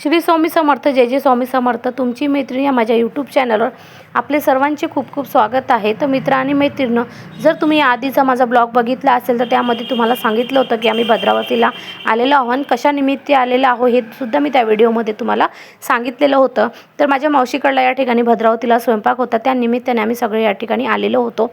श्री स्वामी समर्थ, जय जय स्वामी समर्थ। तुमची मैत्रीण या माझ्या यूट्यूब चॅनलवर आपले सर्वांचे खूप खूप स्वागत आहे। तर मित्र आणि मैत्रिणी, जर तुम्ही आधीचा माझा ब्लॉग बघितला असेल तर त्यामध्ये तुम्हाला सांगितलं होतं की आम्ही भद्रावतीला आलेलो आहोत, कशानिमित्त आलेलो आहो हे सुद्धा मी त्या व्हिडिओमध्ये तुम्हाला सांगितलेलं होतं। तर माझ्या मावशीकडला या ठिकाणी भद्रावतीला स्वयंपाक होता, त्या निमित्ताने आम्ही सगळे या ठिकाणी आलेलो होतो।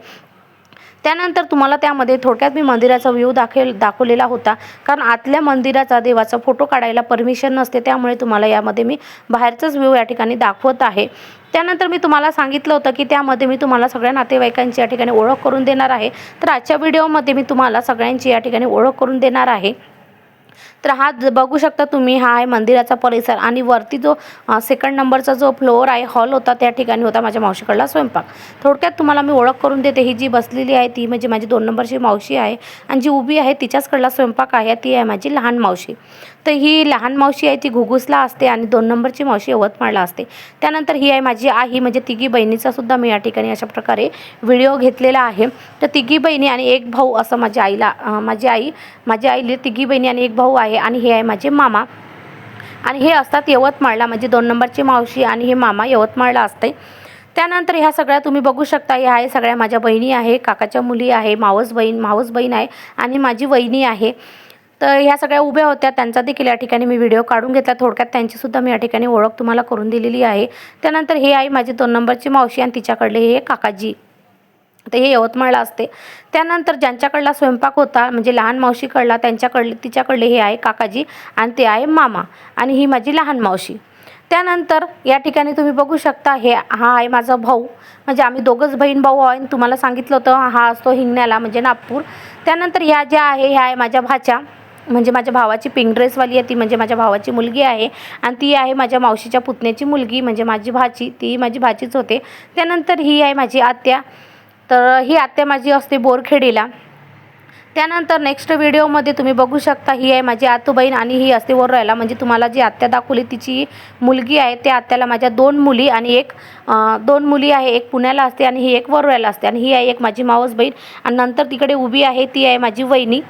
त्यानंतर तुम्हाला त्यामध्ये थोडक्यात मी मंदिराचा व्ह्यू दाखवलेला होता, कारण आतल्या मंदिराचा देवाचा फोटो काढायला परमिशन नसते, त्यामुळे तुम्हाला यामध्ये मी बाहेरचाच व्ह्यू या ठिकाणी दाखवत आहे। त्यानंतर मी तुम्हाला सांगितलं होतं की त्यामध्ये मी तुम्हाला सगळ्या नातेवाईकांची या ठिकाणी ओळख करून देणार आहे। तर आजच्या व्हिडिओमध्ये मी तुम्हाला सगळ्यांची या ठिकाणी ओळख करून देणार आहे। तर हा बघू शकता तुम्ही, हा आहे मंदिराचा परिसर आणि वरती जो सेकंड नंबरचा जो फ्लोअर आहे, हॉल होता, त्या ठिकाणी होता माझ्या मावशीकडला स्वयंपाक। थोडक्यात तुम्हाला मी ओळख करून देते। ही जी बसलेली आहे ती म्हणजे माझी 2 नंबरची मावशी आहे आणि जी उभी आहे तिच्याचकडला स्वयंपाक आहे ती आहे माझी लहान मावशी। तर ही लहान मावशी आहे ती घुगुसला असते आणि 2 नंबरची मावशी यवतमाळला असते। त्यानंतर ही आहे माझी आई, म्हणजे तिघी बहिणीचा सुद्धा मी या ठिकाणी अशा प्रकारे व्हिडिओ घेतलेला आहे। तर तिघी बहिणी आणि एक भाऊ असं माझ्या आईला माझ्या आईला तिघी बहिणी आणि एक भाऊ आहे आणि हे आहे माझे मामा आणि हे असतात यवतमाळला, म्हणजे 2 नंबरची मावशी आणि हे मामा यवतमाळला असते। त्यानंतर ह्या सगळ्या तुम्ही बघू शकता, ह्या आहे सगळ्या माझ्या बहिणी आहे, काकाच्या मुली आहे, मावस बहीण आहे आणि माझी वहिनी आहे। तर ह्या सगळ्या उभ्या होत्या, त्यांचा देखील या ठिकाणी मी व्हिडिओ काढून घेतला। थोडक्यात त्यांचीसुद्धा मी या ठिकाणी ओळख तुम्हाला करून दिलेली आहे। त्यानंतर हे आहे माझी 2 नंबरची मावशी आणि तिच्याकडले हे काकाजी, तर हे यवतमाळला असते। त्यानंतर ज्यांच्याकडला स्वयंपाक होता म्हणजे लहान मावशीकडला तिच्याकडले हे आहे काकाजी आणि ते आहे मामा आणि ही माझी लहान मावशी। त्यानंतर या ठिकाणी तुम्ही बघू शकता, हा आहे माझा भाऊ, म्हणजे आम्ही दोघंच बहीण भाऊ आहे। तुम्हाला सांगितलं होतं हा असतो हिंगण्याला म्हणजे नागपूर। त्यानंतर ह्या ज्या आहे माझ्या भाच्या, म्हणजे माझ्या भावाची पिंक ड्रेसवाली आहे ती म्हणजे माझ्या भावाची मुलगी आहे आणि ती आहे माझ्या मावशीच्या पुतण्याची मुलगी म्हणजे माझी भाची, ती माझी भाचीच होते। त्यानंतर ही आहे माझी आत्या, तर ही आत्या माझी असते बोरखेडीला। त्यानंतर नेक्स्ट व्हिडिओमध्ये तुम्ही बघू शकता, ही आहे माझी आतूबहीण आणि ही असते वरोऱ्याला, म्हणजे तुम्हाला जी आत्या दाखवली तिची मुलगी आहे, त्या आत्याला माझ्या 2 मुली आणि 2 मुली आहे, एक पुण्याला असते आणि ही एक वरोऱ्याला असते आणि ही आहे एक माझी मावस बहीण आणि नंतर तिकडे उभी आहे ती आहे माझी वहिनी।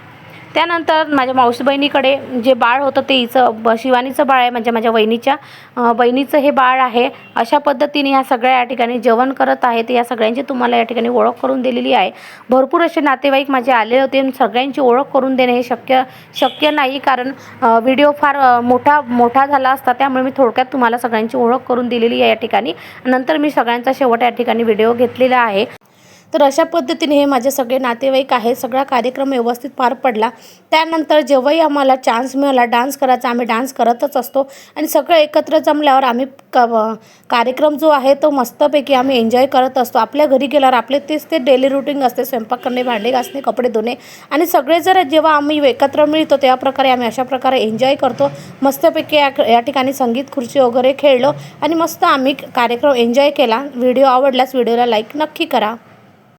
त्यानंतर माझ्या मावशी बहिणीकडे जे बाळ होतं ते हिचं शिवानीचं बाळ आहे, म्हणजे माझ्या बहिणीचं हे बाळ आहे। अशा पद्धतीने ह्या सगळ्या या ठिकाणी जेवण करत आहेत। या सगळ्यांची तुम्हाला या ठिकाणी ओळख करून दिलेली आहे। भरपूर असे नातेवाईक माझे आले होते, सगळ्यांची ओळख करून देणे हे शक्य नाही, कारण व्हिडिओ फार मोठा झाला असता, त्यामुळे मी थोडक्यात तुम्हाला सगळ्यांची ओळख करून दिलेली आहे या ठिकाणी। नंतर मी सगळ्यांचा शेवट या ठिकाणी व्हिडिओ घेतलेला आहे। तर अशा पद्धतीने हे माझे सगळे नातेवाईक आहेत। सगळा कार्यक्रम व्यवस्थित पार पडला। त्यानंतर जेव्हाही आम्हाला चान्स मिळाला डान्स करायचा, आम्ही डान्स करतच असतो आणि सगळं एकत्र जमल्यावर आम्ही कार्यक्रम जो आहे तो मस्तपैकी आम्ही एन्जॉय करत असतो। आपल्या घरी गेल्यावर आपले ते डेली रुटीन असते, स्वयंपाक करणे, भांडे घासणे, कपडे धुणे आणि सगळे जर जेव्हा आम्ही एकत्र मिळतो त्या प्रकारे आम्ही अशा प्रकारे एन्जॉय करतो। मस्तपैकी या ठिकाणी संगीत खुर्ची वगैरे खेळलो आणि मस्त आम्ही कार्यक्रम एन्जॉय केला। व्हिडिओ आवडल्यास व्हिडिओला लाईक नक्की करा।